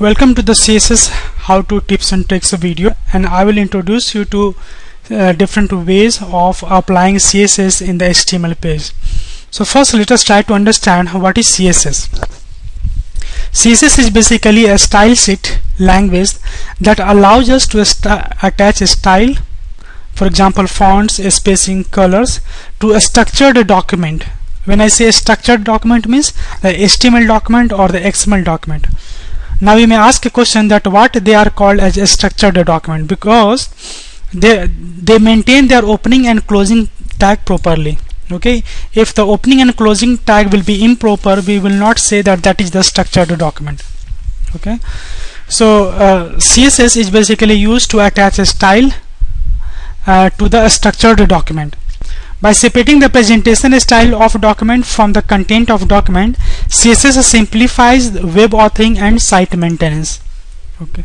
Welcome to the CSS how to tips and tricks video, and I will introduce you to different ways of applying CSS in the HTML page. So first let us try to understand what is CSS. CSS is basically a style sheet language that allows us to attach a style, for example fonts, spacing, colors, to a structured document. When I say a structured document means the HTML document or the XML document. Now you may ask a question that what they are called as a structured document, because they maintain their opening and closing tag properly. Okay, if the opening and closing tag will be improper, we will not say that that is the structured document. Okay, so CSS is basically used to attach a style to the structured document. By separating the presentation style of document from the content of document, CSS simplifies web authoring and site maintenance. Okay,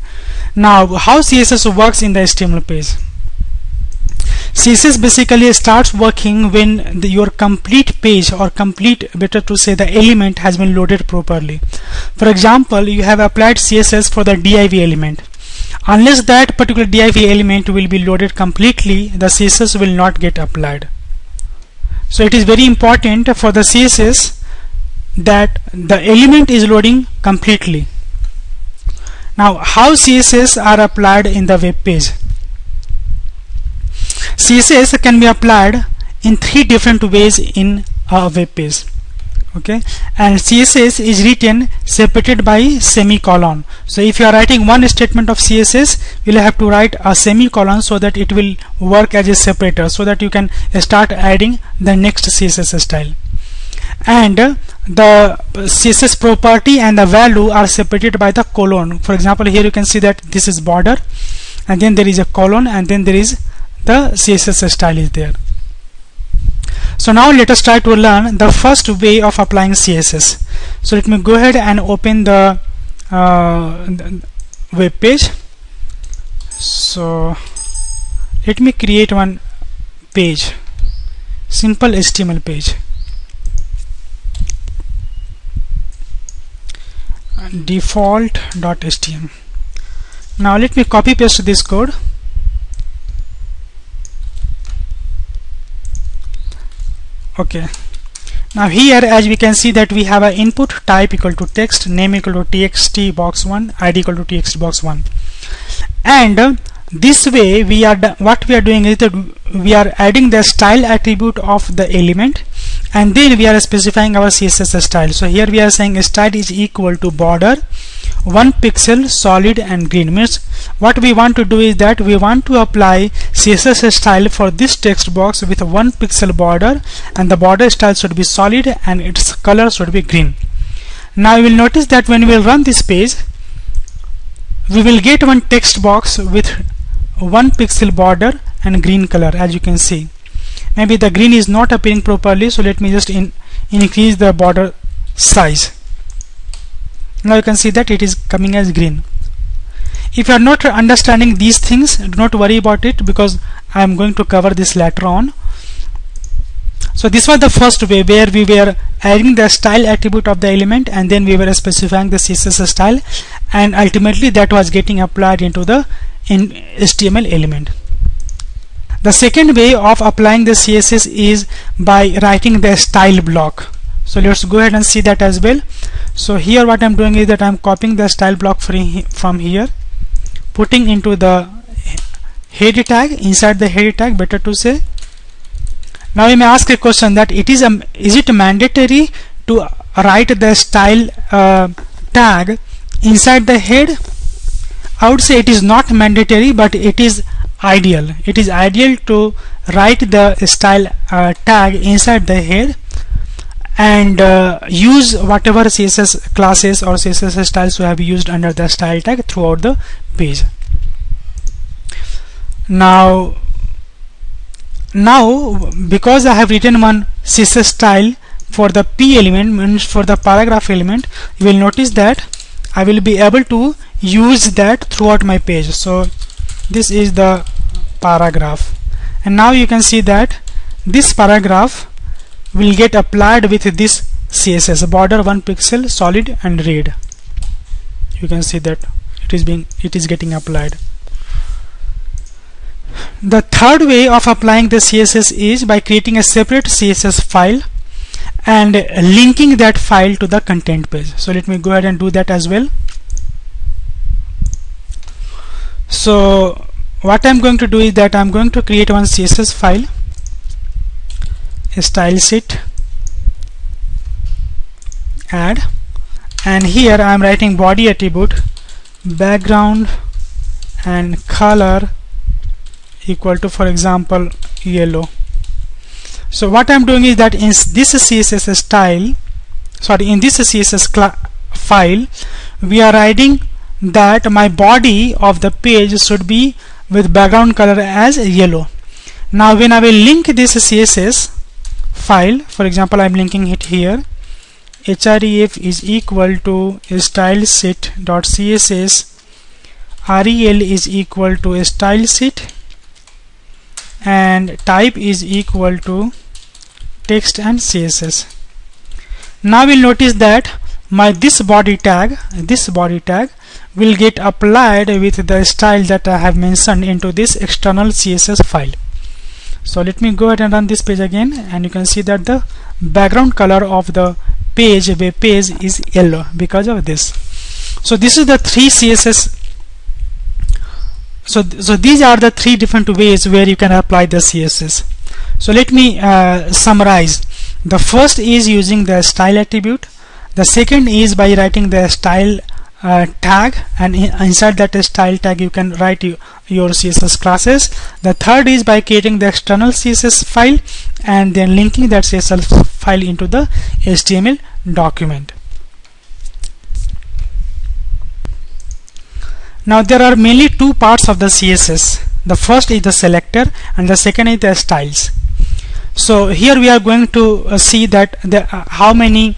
now how CSS works in the HTML page. CSS basically starts working when your complete page, or better to say the element, has been loaded properly. For example, you have applied CSS for the div element. Unless that particular div element will be loaded completely, the CSS will not get applied. So it is very important for the CSS that the element is loading completely. Now how CSS are applied in the web page? CSS can be applied in 3 different ways in a web page. Okay, and CSS is written separated by semicolon. So if you are writing one statement of CSS, you will have to write a semicolon so that it will work as a separator, so that you can start adding the next CSS style. And the CSS property and the value are separated by the colon. For example, here you can see that this is border, and then there is a colon, and then there is the CSS style is there. So now let us try to learn the first way of applying CSS. So let me go ahead and open the web page. So let me create one page, simple HTML page, default.html. Now let me copy paste this code. Okay, now here as we can see that we have an input type equal to text, name equal to txt box 1, id equal to txt box 1, and this way what we are doing is that we are adding the style attribute of the element, and then we are specifying our CSS style. So here we are saying style is equal to border 1 pixel solid and green. Means what we want to do is that we want to apply CSS style for this text box with 1 pixel border, and the border style should be solid and its color should be green. Now you will notice that when we will run this page, we will get one text box with 1 pixel border and green color. As you can see, maybe the green is not appearing properly, so let me just increase the border size. Now you can see that it is coming as green. If you are not understanding these things, do not worry about it, because I am going to cover this later on. So this was the first way, where we were adding the style attribute of the element, and then we were specifying the CSS style, and ultimately that was getting applied into the HTML element. The second way of applying the CSS is by writing the style block. So let's go ahead and see that as well. So here what I'm doing is that I'm copying the style block from here, putting into the head tag, inside the head tag, better to say. Now you may ask a question that is it mandatory to write the style tag inside the head? I would say it is not mandatory, but it is ideal. It is ideal to write the style tag inside the head, and use whatever CSS classes or CSS styles you have used under the style tag throughout the page. Now because I have written one CSS style for the P element, means for the paragraph element, you will notice that I will be able to use that throughout my page. So this is the paragraph, and now you can see that this paragraph will get applied with this CSS border 1 pixel solid and red. you can see that it is getting applied. The third way of applying the CSS is by creating a separate CSS file and linking that file to the content page. So let me go ahead and do that as well. So what I'm going to do is that I'm going to create one CSS file, style sheet, add, and here I'm writing body attribute background and color equal to, for example, yellow. So what I'm doing is that in this CSS file, we are writing that my body of the page should be with background color as yellow. Now when I will link this CSS file, for example, I'm linking it here, href is equal to stylesheet.css, rel is equal to stylesheet, and type is equal to text and CSS. Now we'll notice that this body tag will get applied with the style that I have mentioned into this external CSS file. So let me go ahead and run this page again, and you can see that the background color of the web page is yellow because of this. So this is the three CSS. So these are the three different ways where you can apply the CSS. So let me summarize. The first is using the style attribute. The second is by writing the style tag, and inside that style tag you can write your CSS classes. The third is by creating the external CSS file and then linking that CSS file into the HTML document. Now there are mainly two parts of the CSS. The first is the selector and the second is the styles. So here we are going to see that how many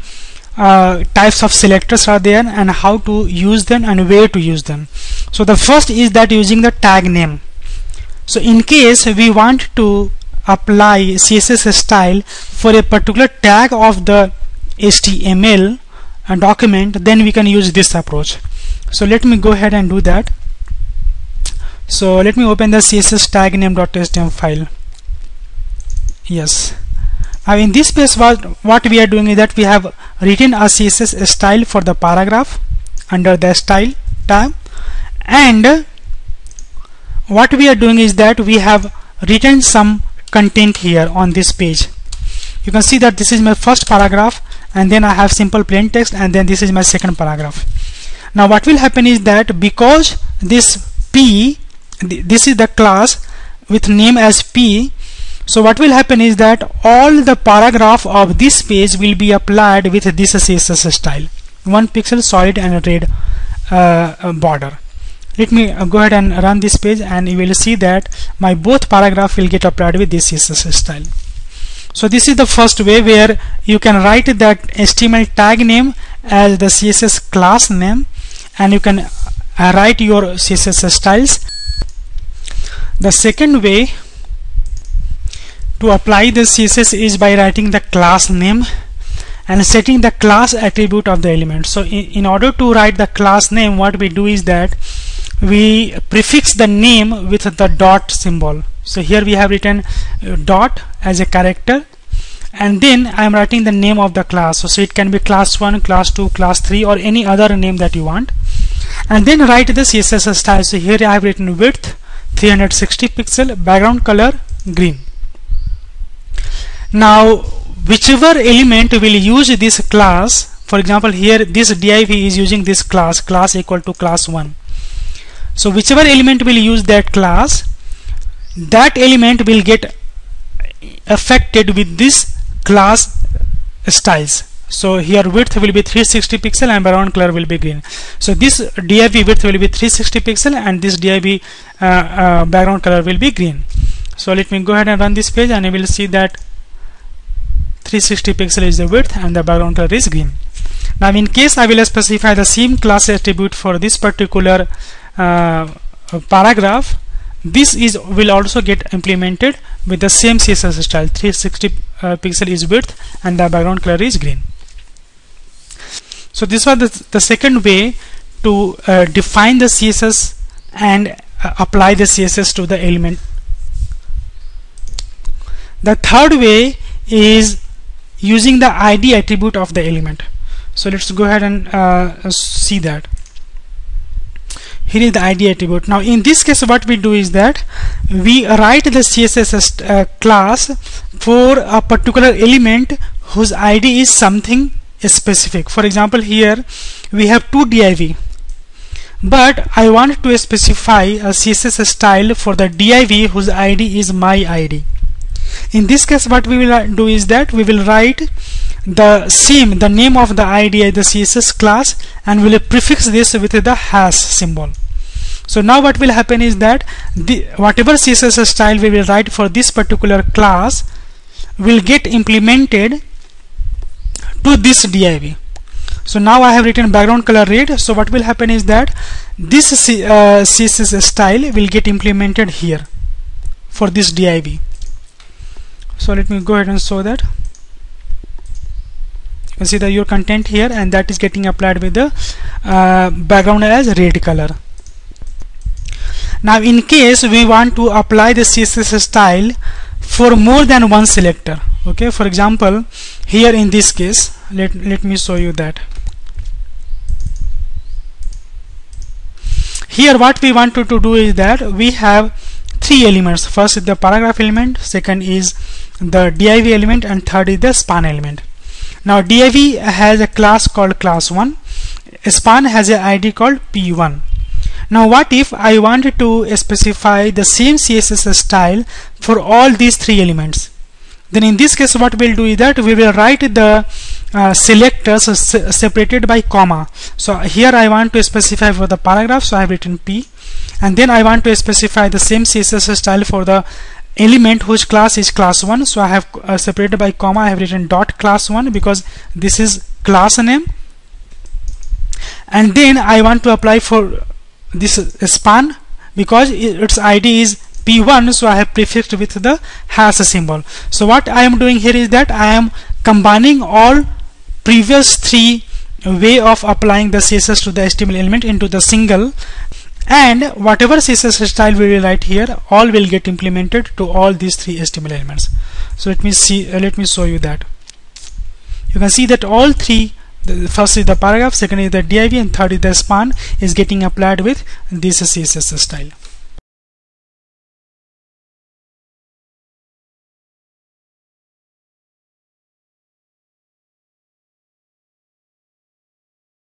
types of selectors are there and how to use them and where to use them. So the first is that using the tag name. So in case we want to apply CSS style for a particular tag of the HTML document, then we can use this approach. So let me go ahead and do that. So let me open the CSS tag name.html file. Yes. Now in this space, what we are doing is that we have written a CSS style for the paragraph under the style tab, and what we are doing is that we have written some content here on this page. You can see that this is my first paragraph, and then I have simple plain text, and then this is my second paragraph. Now what will happen is that because this is the class with name as P, so what will happen is that all the paragraph of this page will be applied with this CSS style, 1 pixel solid and a red border. Let me go ahead and run this page, and you will see that my both paragraph will get applied with this CSS style. So this is the first way where you can write that HTML tag name as the CSS class name, and you can write your CSS styles. The second way to apply the CSS is by writing the class name and setting the class attribute of the element. So in order to write the class name, what we do is that we prefix the name with the dot symbol. So here we have written dot as a character, and then I am writing the name of the class. So it can be class 1, class 2, class 3, or any other name that you want, and then write the CSS style. So here I have written width 360 pixel, background color green. Now whichever element will use this class, for example here this div is using this class equal to class 1. So whichever element will use that class, that element will get affected with this class styles. So here width will be 360 pixel and background color will be green. So this div width will be 360 pixel and this div background color will be green. So let me go ahead and run this page, and you will see that 360 pixel is the width and the background color is green. Now in case I will specify the same class attribute for this particular paragraph, this will also get implemented with the same CSS style. 360 pixel is width and the background color is green. So this was the second way to define the CSS and apply the CSS to the element. The third way is using the ID attribute of the element. So let's go ahead and see that. Here is the ID attribute. Now in this case what we do is that we write the CSS class for a particular element whose ID is something specific. For example, here we have two div, but I want to specify a CSS style for the div whose ID is my ID. In this case what we will do is that we will write the name of the ID, the CSS class, and we will prefix this with the hash symbol. So now what will happen is that whatever CSS style we will write for this particular class will get implemented to this div. So now I have written background color red. So what will happen is that this CSS style will get implemented here for this div. So let me go ahead and show that. You can see that your content here, and that is getting applied with the background as red color. Now in case we want to apply the CSS style for more than one selector, okay, for example here in this case, let me show you that. Here what we want to do is that we have three elements. First is the paragraph element, second is the div element, and third is the span element. Now div has a class called class1, span has an ID called p1. Now what if I wanted to specify the same CSS style for all these three elements? Then in this case what we'll do is that we will write the selectors separated by comma. So here I want to specify for the paragraph, so I have written p, and then I want to specify the same CSS style for the element whose class is class1, so I have separated by comma, I have written dot class1 because this is class name, and then I want to apply for this span because its ID is p1, so I have prefixed with the hash symbol. So what I am doing here is that I am combining all previous three way of applying the CSS to the HTML element into the single, and whatever CSS style we will write here, all will get implemented to all these three HTML elements. So let me show you that. You can see that all three, the first is the paragraph, second is the div, and third is the span, is getting applied with this CSS style.